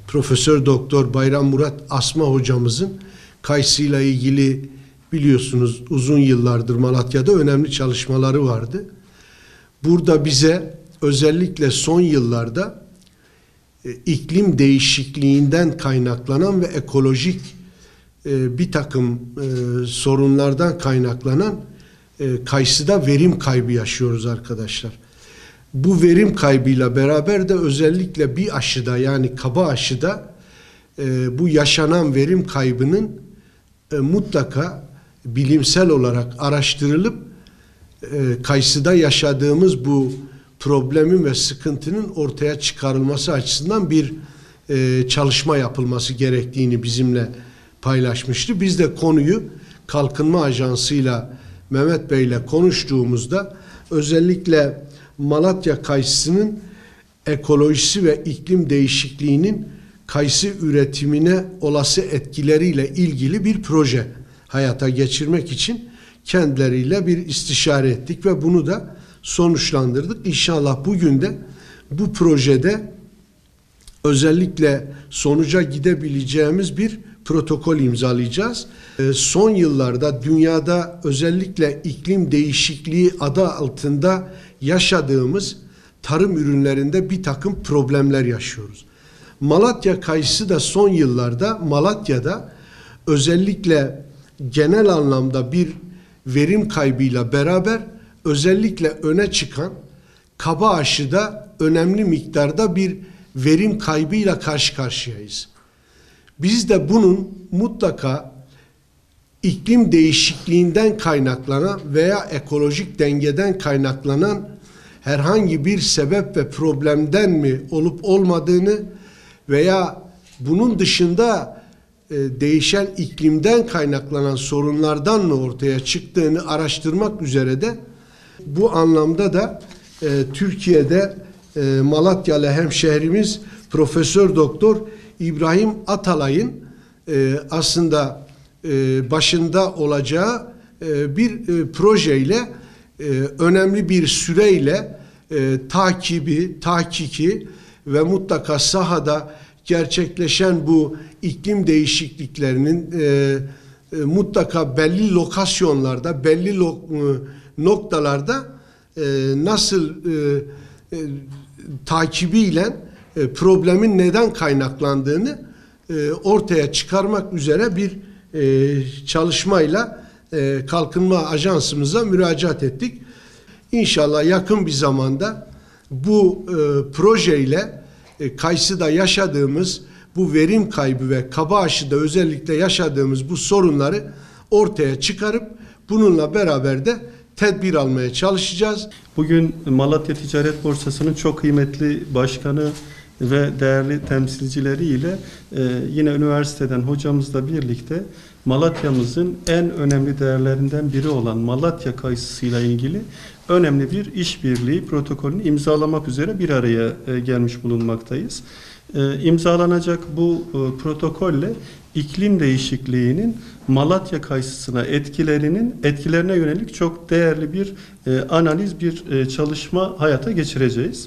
Profesör Doktor Bayram Murat Asma hocamızın kayısıyla ilgili biliyorsunuz uzun yıllardır Malatya'da önemli çalışmaları vardı. Burada bize özellikle son yıllarda iklim değişikliğinden kaynaklanan ve ekolojik bir takım sorunlardan kaynaklanan kayısıda verim kaybı yaşıyoruz arkadaşlar. Bu verim kaybıyla beraber de özellikle bir aşıda, yani kaba aşıda bu yaşanan verim kaybının mutlaka bilimsel olarak araştırılıp kayısıda yaşadığımız bu problemin ve sıkıntının ortaya çıkarılması açısından bir çalışma yapılması gerektiğini bizimle paylaşmıştı. Biz de konuyu Kalkınma Ajansı'yla Mehmet Bey'le konuştuğumuzda özellikle Malatya kayısının ekolojisi ve iklim değişikliğinin kayısı üretimine olası etkileriyle ilgili bir proje hayata geçirmek için kendileriyle bir istişare ettik ve bunu da sonuçlandırdık. İnşallah bugün de bu projede özellikle sonuca gidebileceğimiz bir protokol imzalayacağız. Son yıllarda dünyada özellikle iklim değişikliği adı altında yaşadığımız tarım ürünlerinde bir takım problemler yaşıyoruz. Malatya kayısı da son yıllarda Malatya'da özellikle genel anlamda bir verim kaybıyla beraber özellikle öne çıkan kaba aşıda önemli miktarda bir verim kaybıyla karşı karşıyayız. Biz de bunun mutlaka iklim değişikliğinden kaynaklanan veya ekolojik dengeden kaynaklanan herhangi bir sebep ve problemden mi olup olmadığını veya bunun dışında değişen iklimden kaynaklanan sorunlardan mı ortaya çıktığını araştırmak üzere de bu anlamda da Türkiye'de Malatyalı hemşehrimiz Profesör Doktor İbrahim Atalay'ın aslında başında olacağı bir projeyle önemli bir süreyle takibi, tahkiki ve mutlaka sahada gerçekleşen bu iklim değişikliklerinin mutlaka belli lokasyonlarda, belli noktalarda nasıl takibiyle problemin neden kaynaklandığını ortaya çıkarmak üzere bir çalışmayla Kalkınma Ajansımıza müracaat ettik. İnşallah yakın bir zamanda bu projeyle kayısıda yaşadığımız bu verim kaybı ve kaba aşıda özellikle yaşadığımız bu sorunları ortaya çıkarıp bununla beraber de tedbir almaya çalışacağız. Bugün Malatya Ticaret Borsası'nın çok kıymetli başkanı ve değerli temsilcileriyle yine üniversiteden hocamızla birlikte Malatya'mızın en önemli değerlerinden biri olan Malatya kayısısıyla ilgili önemli bir işbirliği protokolünü imzalamak üzere bir araya gelmiş bulunmaktayız. İmzalanacak bu protokolle iklim değişikliğinin Malatya kayısısına etkilerine yönelik çok değerli bir analiz, bir çalışma hayata geçireceğiz.